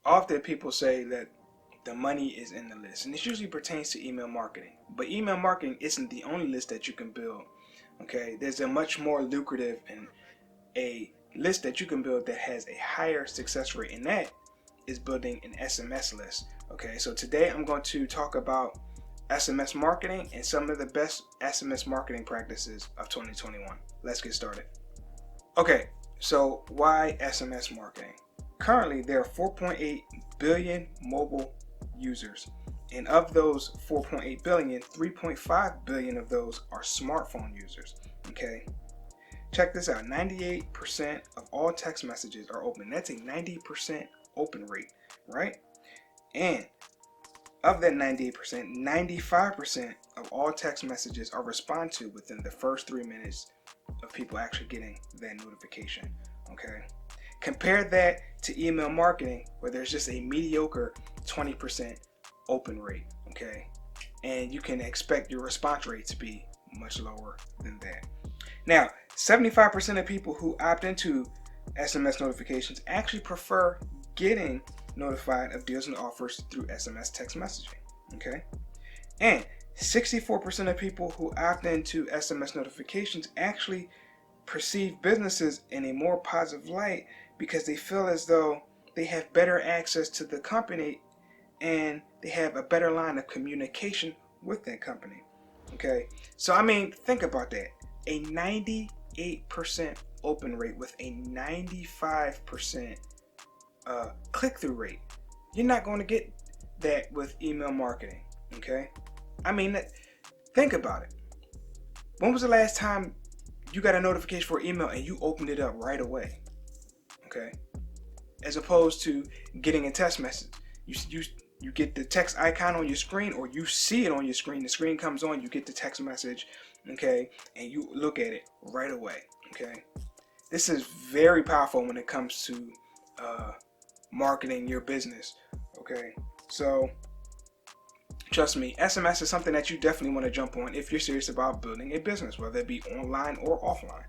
Often people say that the money is in the list, and this usually pertains to email marketing. But email marketing isn't the only list that you can build. Okay, there's a much more lucrative and a list that you can build that has a higher success rate, and that is building an SMS list. Okay, so today I'm going to talk about SMS marketing and some of the best SMS marketing practices of 2021. Let's get started. Okay, so why SMS marketing? Currently, there are 4.8 billion mobile users, and of those 4.8 billion, 3.5 billion of those are smartphone users. Okay, check this out. 98% of all text messages are open. That's a 90% open rate, right? And of that 98%, 95% of all text messages are responded to within the first 3 minutes of people actually getting that notification. Okay, compare that to email marketing, where there's just a mediocre 20% open rate. Okay, and you can expect your response rate to be much lower than that. Now, 75% of people who opt into SMS notifications actually prefer getting notified of deals and offers through SMS text messaging. Okay, and 64% of people who opt into SMS notifications actually perceive businesses in a more positive light because they feel as though they have better access to the company and they have a better line of communication with that company. Okay, so I mean, think about that. A 98% open rate with a 95% click-through rate. You're not going to get that with email marketing. Okay, I mean, think about it. When was the last time you got a notification for email and you opened it up right away? Okay, as opposed to getting a text message. You get the text icon on your screen, or you see it on your screen. The screen comes on, you get the text message, okay, and you look at it right away. Okay, this is very powerful when it comes to marketing your business. Okay, so trust me, SMS is something that you definitely want to jump on if you're serious about building a business, whether it be online or offline.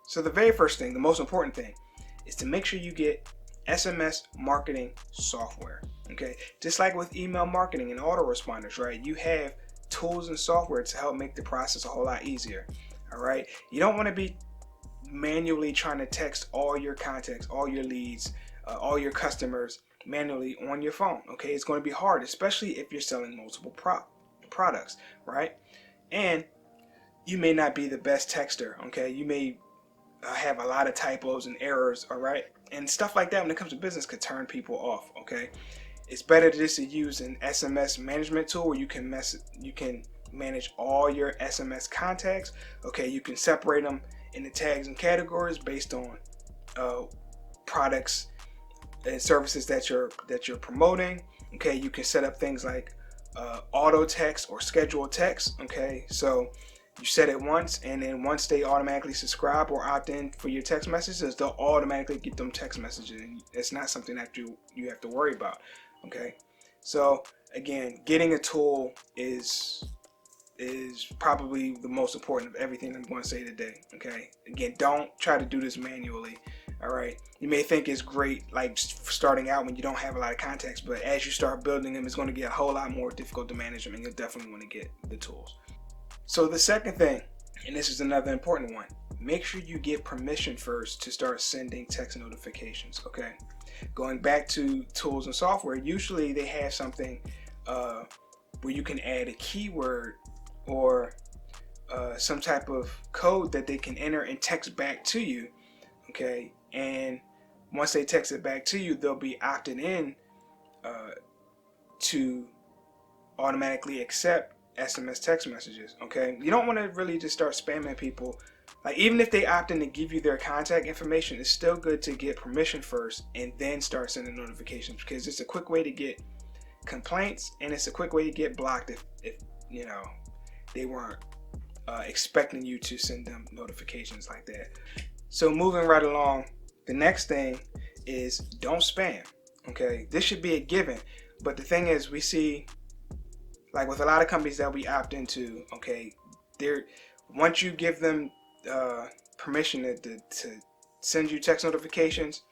So the very first thing, the most important thing, is to make sure you get SMS Marketing Software. Okay, just like with email marketing and autoresponders, right? You have tools and software to help make the process a whole lot easier. All right, you don't want to be manually trying to text all your contacts, all your leads, all your customers manually on your phone. Okay, it's going to be hard, especially if you're selling multiple products, right? And you may not be the best texter. Okay, you may have a lot of typos and errors. All right, and stuff like that when it comes to business could turn people off. Okay, it's better just to use an SMS management tool where you can manage all your SMS contacts. Okay, you can separate them into tags and categories based on products and services that you're promoting. Okay, you can set up things like auto text or scheduled text. Okay, so you set it once, and then once they automatically subscribe or opt in for your text messages, they'll automatically get them text messages, and it's not something that you have to worry about. Okay, so again, getting a tool is probably the most important of everything I'm going to say today. Okay, again, don't try to do this manually. All right, you may think it's great like starting out when you don't have a lot of contacts, but as you start building them, it's going to get a whole lot more difficult to manage them, and you'll definitely want to get the tools. So the second thing, and this is another important one, make sure you get permission first to start sending text notifications. Okay, going back to tools and software, usually they have something where you can add a keyword or some type of code that they can enter and text back to you. Okay, and once they text it back to you, they'll be opted in to automatically accept SMS text messages. Okay, you don't want to really just start spamming people. Like, even if they opt in to give you their contact information, it's still good to get permission first and then start sending notifications, because it's a quick way to get complaints, and it's a quick way to get blocked if you know they weren't expecting you to send them notifications like that. So moving right along, the next thing is don't spam. Okay, this should be a given, but the thing is, we see, like with a lot of companies that we opt into, okay, once you give them permission to send you text notifications,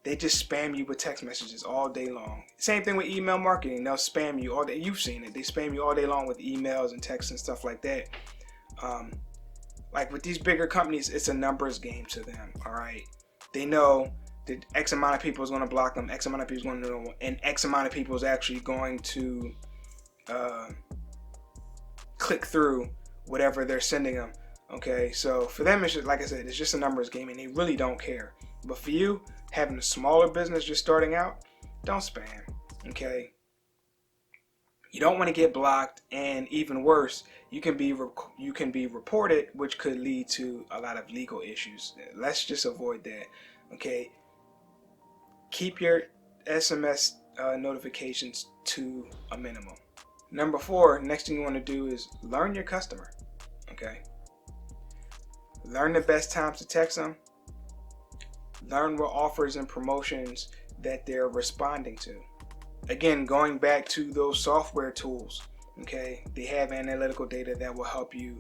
They just spam you with text messages all day long. Same thing with email marketing. They'll spam you all day. You've seen it. They spam you all day long with emails and texts and stuff like that. Like with these bigger companies, it's a numbers game to them. All right. They know that X amount of people is going to block them. X amount of people is going to know, and X amount of people is actually going to click through whatever they're sending them. Okay, so for them, it's just, like I said, it's just a numbers game, and they really don't care. But for you, having a smaller business just starting out, don't spam. Okay, you don't want to get blocked, and even worse, you can be reported, which could lead to a lot of legal issues. Let's just avoid that. Okay, keep your SMS notifications to a minimum. Number 4, next thing you want to do is learn your customer. Okay, learn the best times to text them. Learn what offers and promotions that they're responding to. Again, going back to those software tools, okay, they have analytical data that will help you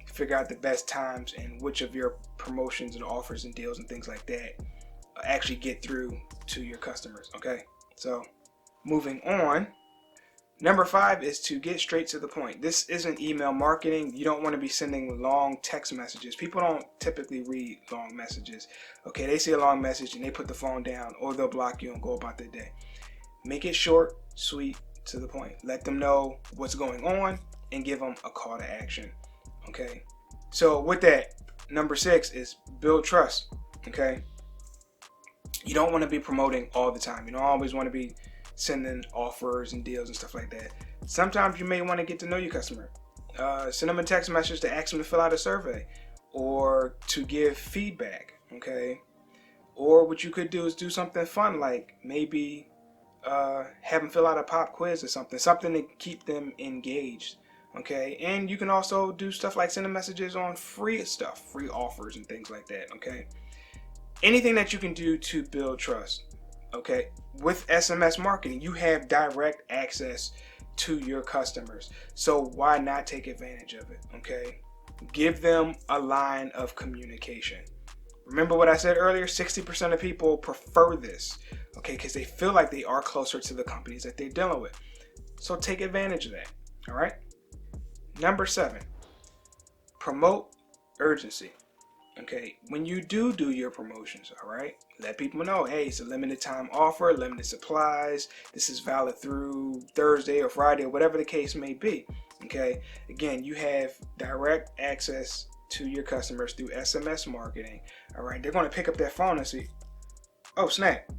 figure out the best times and which of your promotions and offers and deals and things like that actually get through to your customers. Okay, so moving on. Number 5 is to get straight to the point. This isn't email marketing. You don't want to be sending long text messages. People don't typically read long messages. Okay, they see a long message and they put the phone down, or they'll block you and go about their day. Make it short, sweet, to the point. Let them know what's going on and give them a call to action. Okay, so with that, number 6 is build trust. Okay, you don't want to be promoting all the time. You don't always want to be sending offers and deals and stuff like that. Sometimes you may want to get to know your customer. Send them a text message to ask them to fill out a survey or to give feedback. Okay, or what you could do is do something fun, like maybe have them fill out a pop quiz or something to keep them engaged. Okay, and you can also do stuff like sending messages on free stuff, free offers and things like that. Okay, anything that you can do to build trust. Okay, with SMS marketing, you have direct access to your customers. So why not take advantage of it? Okay, give them a line of communication. Remember what I said earlier? 60% of people prefer this. Okay, because they feel like they are closer to the companies that they're dealing with. So take advantage of that. All right. Number 7, promote urgency. Okay, when you do your promotions, all right, let people know, hey, it's a limited time offer, limited supplies. This is valid through Thursday or Friday or whatever the case may be. Okay, again, you have direct access to your customers through SMS marketing. All right, they're going to pick up their phone and see, oh snap,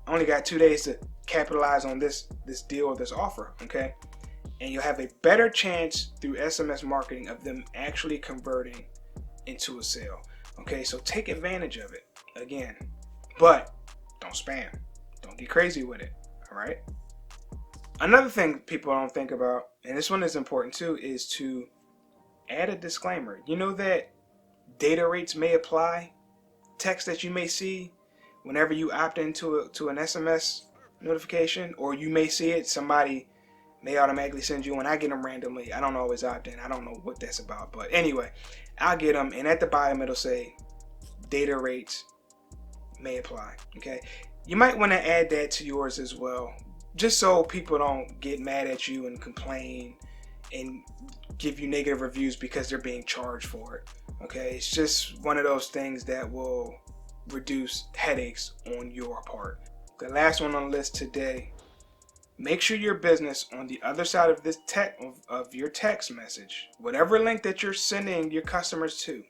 I only got 2 days to capitalize on this deal or this offer. Okay, and you'll have a better chance through SMS marketing of them actually converting into a sale. Okay, so take advantage of it again, but don't spam. Don't get crazy with it. All right. Another thing people don't think about, and this one is important too, is to add a disclaimer. You know that data rates may apply. Text that you may see whenever you opt into an SMS notification, or you may see it. Somebody may automatically send you, and I get them randomly. I don't always opt in. I don't know what that's about, but anyway, I'll get them, and at the bottom it'll say data rates may apply. Okay, you might want to add that to yours as well, just so people don't get mad at you and complain and give you negative reviews because they're being charged for it. Okay, it's just one of those things that will reduce headaches on your part. The last one on the list today: make sure your business on the other side of this of your text message, whatever link that you're sending your customers to,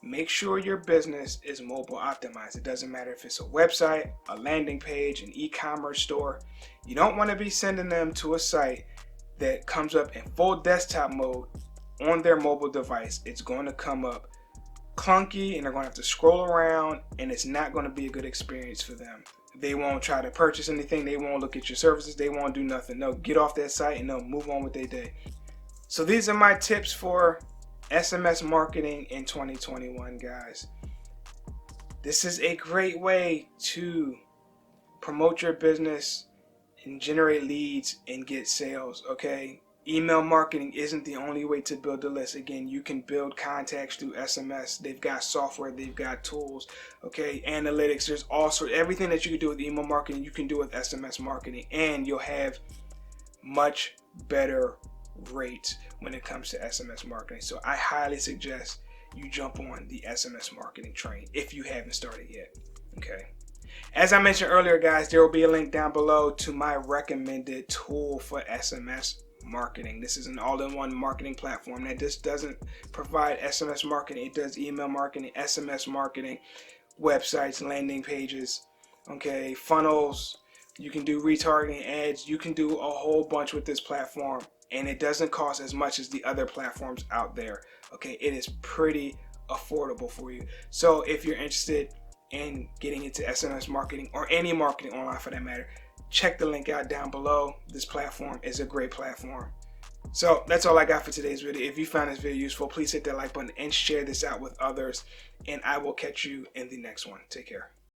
make sure your business is mobile optimized. It doesn't matter if it's a website, a landing page, an e-commerce store. You don't want to be sending them to a site that comes up in full desktop mode on their mobile device. It's going to come up clunky, and they're going to have to scroll around, and it's not going to be a good experience for them. They won't try to purchase anything. They won't look at your services. They won't do nothing. They'll get off that site and they'll move on with their day. So these are my tips for SMS marketing in 2021, guys. This is a great way to promote your business and generate leads and get sales. Okay, email marketing isn't the only way to build a list. Again, you can build contacts through SMS. They've got software, they've got tools, okay, analytics. There's also everything that you can do with email marketing, you can do with SMS marketing, and you'll have much better rates when it comes to SMS marketing. So I highly suggest you jump on the SMS marketing train if you haven't started yet. Okay. As I mentioned earlier, guys, there will be a link down below to my recommended tool for SMS marketing. This is an all-in-one marketing platform that just doesn't provide SMS marketing. It does email marketing, SMS marketing, websites, landing pages, okay, funnels. You can do retargeting ads. You can do a whole bunch with this platform, and it doesn't cost as much as the other platforms out there. Okay, it is pretty affordable for you. So if you're interested in getting into SMS marketing or any marketing online for that matter, check the link out down below. This platform is a great platform. So that's all I got for today's video. If you found this video useful, please hit that like button and share this out with others, and I will catch you in the next one. Take care.